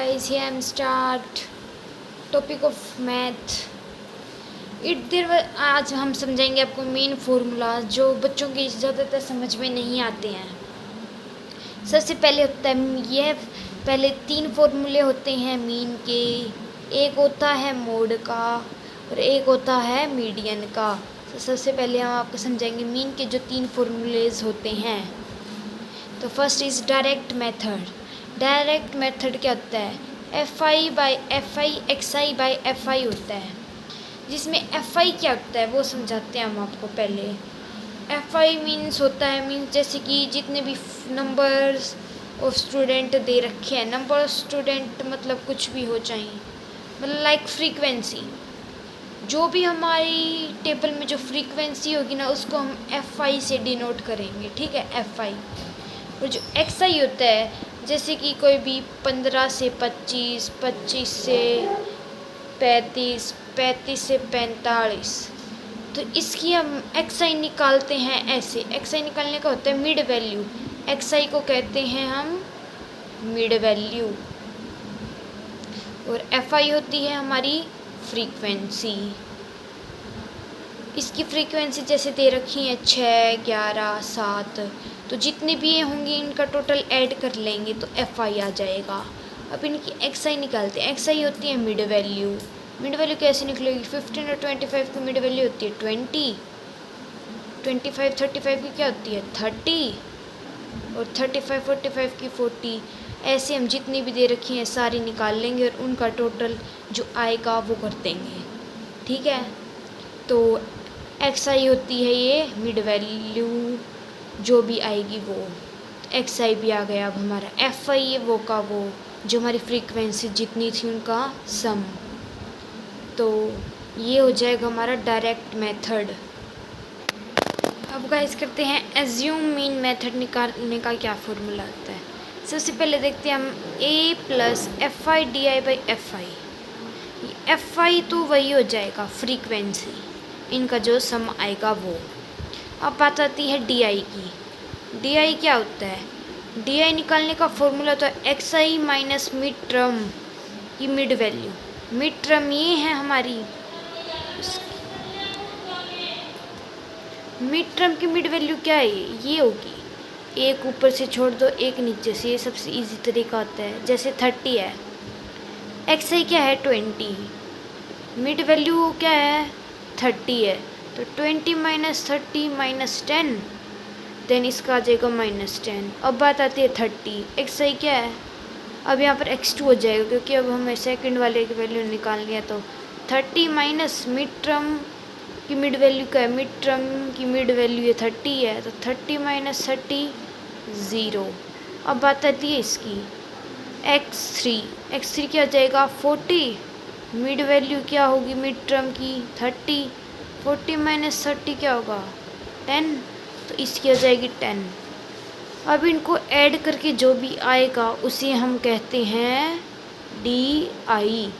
guys, here I'm start topic of math आज हम समझाएंगे आपको मेन फार्मूला जो बच्चों की ज़्यादातर समझ में नहीं आते हैं। सबसे पहले होता है ये पहले 3 फार्मूले होते हैं मीन के। एक होता है मोड का और एक होता है मीडियन का। तो सबसे पहले हम आपको समझाएंगे मीन के जो 3 फार्मूलेज होते हैं। तो first is direct method. Direct method क्या होता है? FI by FI XI by FI होता है, जिसमें FI क्या होता है वो समझाते हैं हम आपको। पहले FI मीन्स होता है जैसे कि जितने भी नंबर्स ऑफ स्टूडेंट दे रखे हैं। नंबर ऑफ स्टूडेंट मतलब कुछ भी हो चाहिए, मतलब लाइक फ्रीक्वेंसी। जो भी हमारी टेबल में जो फ्रीक्वेंसी होगी ना उसको हम FI से डिनोट करेंगे, ठीक है, FI। और जो XI होता है जैसे कि कोई भी 15 से 25, 25 से 35, 35 से 45, तो इसकी हम XI निकालते हैं ऐसे। XI निकालने का होता है मिड वैल्यू। XI को कहते हैं हम मिड वैल्यू। और FI होती है हमारी फ्रीक्वेंसी। इसकी फ्रीक्वेंसी जैसे दे रखी है 6, 11, 7, तो जितने भी ये होंगे इनका टोटल ऐड कर लेंगे तो FI आ जाएगा। अब इनकी XI निकालते हैं। XI होती है मिड वैल्यू। मिड वैल्यू कैसे निकलेगी? 15 और 25 की मिड वैल्यू होती है 20, 25, 35 की क्या होती है 30, और 35, 45 की 40। ऐसे हम जितनी भी दे रखी हैं सारी निकाल लेंगे और उनका टोटल जो आएगा वो कर देंगे, ठीक है। तो XI होती है ये मिड वैल्यू, जो भी आएगी वो। XI भी आ गया। अब हमारा FI है वो का वो जो हमारी फ्रीक्वेंसी जितनी थी उनका सम। तो ये हो जाएगा हमारा डायरेक्ट मेथड। अब गाइस करते हैं एज्यूम मीन मेथड निकालने का क्या फॉर्मूला होता है। सबसे पहले देखते हैं हम A plus FI DI by FI। FI तो वही हो जाएगा फ्रीक्वेंसी, इनका जो सम आएगा वो। अब बात आती है DI की। DI क्या होता है? DI निकालने का फॉर्मूला तो है XI माइनस मिड टर्म की मिड वैल्यू। मिड टर्म ये है हमारी, मिड टर्म की मिड वैल्यू क्या है? ये होगी, एक ऊपर से छोड़ दो एक नीचे से। ये सबसे इजी तरीका होता है। जैसे 30 है, XI क्या है 20, मिड वैल्यू क्या है 30 है, तो 20 माइनस 30 माइनस 10, देन इसका आ जाएगा -10। अब बात आती है 30, XI क्या है? अब यहाँ पर X2 हो जाएगा क्योंकि अब हमें सेकंड वाले की वैल्यू निकालनी है। तो 30 माइनस मिड टर्म की मिड वैल्यू क्या है? मिड टर्म की मिड वैल्यू ये 30 है, तो 30 माइनस 30 0। अब बात आती है इसकी X3 क्या हो जाएगा 40, मिड वैल्यू क्या होगी मिड टर्म की 30, 40 माइनस 30 क्या होगा 10, तो इसकी हो जाएगी 10। अब इनको ऐड करके जो भी आएगा उसे हम कहते हैं DI।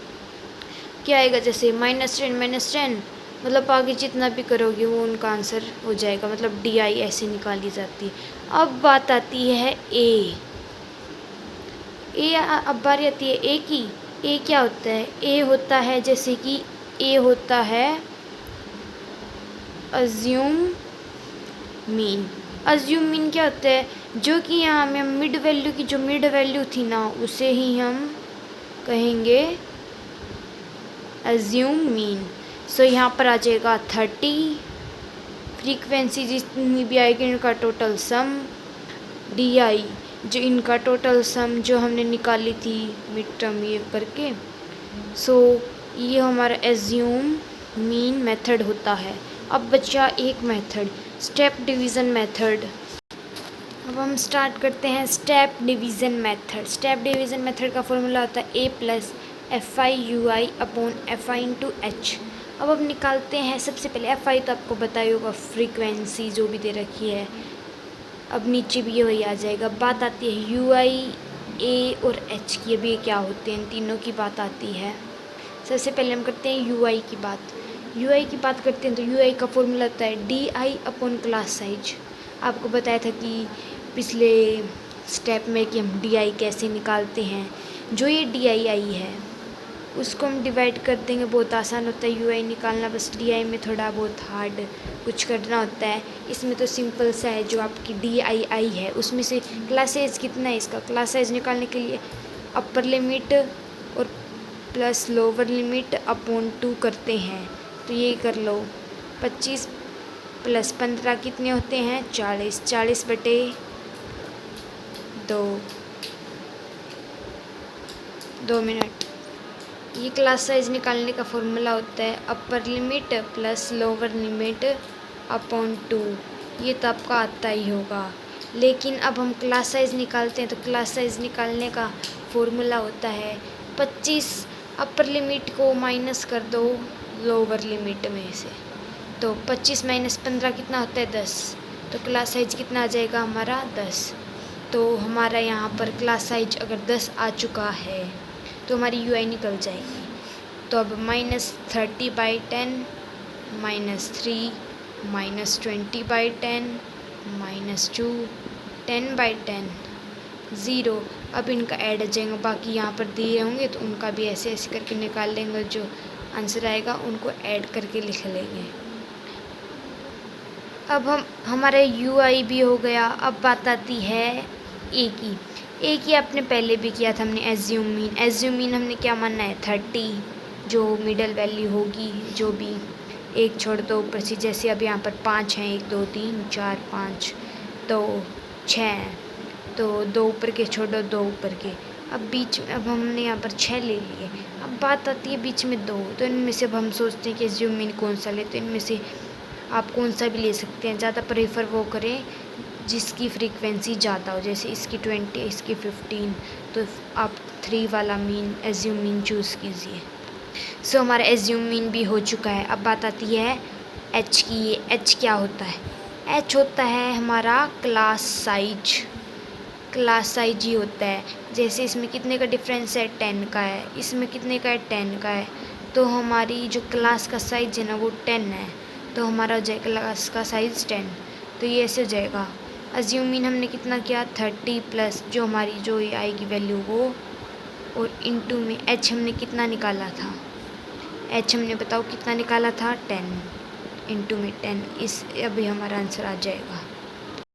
क्या आएगा? जैसे -10 मतलब आगे जितना भी करोगे वो उनका आंसर हो जाएगा, मतलब DI ऐसे निकाली जाती है। अब बात आती है A। अब बारी आती है A की। A क्या होता है? A होता है जैसे कि A होता है अज्यूम मीन। अज्यूम मीन क्या होता है? जो कि यहाँ में मिड वैल्यू की जो मिड वैल्यू थी ना उसे ही हम कहेंगे अज्यूम मीन। सो यहाँ पर आ जाएगा 30, फ्रीक्वेंसी जितनी भी आएगी इनका टोटल सम, DI जो इनका टोटल सम जो हमने निकाली थी मिड टर्म ये करके। सो ये हमारा एज्यूम मीन मेथड होता है। अब बचा एक मेथड, स्टेप डिवीज़न मेथड। अब हम स्टार्ट करते हैं step division method. Step division method का फॉर्मूला होता है A plus FI UI upon FI into H। अब निकालते हैं सबसे पहले FI, तो आपको बताया होगा फ्रीक्वेंसी जो भी दे रखी है। अब नीचे भी ये वही आ जाएगा। बात आती है UI A और H की। अभी क्या होते हैं इन तीनों की बात आती है। सबसे पहले हम करते हैं UI की बात। UI की बात करते हैं तो UI का फॉर्मूला होता है DI अपॉन क्लास साइज। आपको बताया था कि पिछले स्टेप में कि हम DI कैसे निकालते हैं। जो ये डी आई आई है उसको हम डिवाइड कर देंगे। बहुत आसान होता है यू आई निकालना, बस डी आई में थोड़ा बहुत हार्ड कुछ करना होता है। इसमें तो सिंपल सा है, जो आपकी डी आई आई है उसमें से क्लास साइज कितना है, इसका क्लास साइज निकालने के लिए अपर लिमिट और प्लस लोअर लिमिट अपॉन 2 करते हैं। तो ये कर लो, 25 प्लस 15 कितने होते हैं 40, 40/2। 2 मिनट। ये क्लास साइज निकालने का फॉर्मूला होता है upper limit plus lower limit upon 2। ये तो आपका आता ही होगा, लेकिन अब हम क्लास साइज निकालते हैं तो क्लास साइज निकालने का फॉर्मूला होता है 25 अपर लिमिट को माइनस कर दो लोअर लिमिट में से, तो 25 माइनस 15 कितना होता है 10। तो क्लास साइज कितना आ जाएगा हमारा 10। तो हमारा यहाँ पर क्लास साइज अगर 10 आ चुका है तो हमारी यू आई निकल जाएगी। तो अब -30/10 -3 -20/10 -2 10/10 0। अब इनका ऐड आ जाएगा, बाकी यहाँ पर दिए होंगे तो उनका भी ऐसे ऐसे करके निकाल लेंगे, जो आंसर आएगा उनको ऐड करके लिख लेंगे। अब हमारा यू आई भी हो गया। अब बात आती है ए की। ए की आपने पहले भी किया था हमने एज्यूम मीन हमने क्या मानना है 30, जो मिडल वैल्यू होगी, जो भी एक छोड़ दो ऊपर से, जैसे अब यहाँ पर 5 हैं, 1 2 3 4 5, तो 6 हैं, तो 2 ऊपर के छोड़ो 2 ऊपर के। अब बीच में अब हमने यहाँ पर 6 ले लिए। अब बात आती है बीच में 2, तो इनमें से अब हम सोचते हैं कि एज्यूम मीन कौन सा ले, तो इनमें से आप कौन सा भी ले सकते हैं। ज़्यादा प्रेफर वो करें जिसकी फ्रीक्वेंसी ज़्यादा हो, जैसे इसकी 20 इसकी 15, तो आप 3 वाला मीन एज्यूम मीन चूज़ कीजिए। सो हमारा एज्यूम मीन भी हो चुका है। अब बात आती है एच की। ये एच क्या होता है, एच होता है हमारा क्लास साइज। क्लास साइज ही होता है, जैसे इसमें कितने का डिफरेंस है 10 का है, इसमें कितने का है 10 का है, तो हमारी जो क्लास का साइज है ना वो 10 है, तो हमारा हो जाएगा क्लास का साइज़ 10। तो ये ऐसे हो जाएगा। एज्यूम मीन हमने कितना किया 30 प्लस जो हमारी जो ये आएगी वैल्यू वो, और इनटू में एच हमने कितना निकाला था, एच हमने बताओ कितना निकाला था 10, इनटू में 10। इस अभी हमारा आंसर आ जाएगा।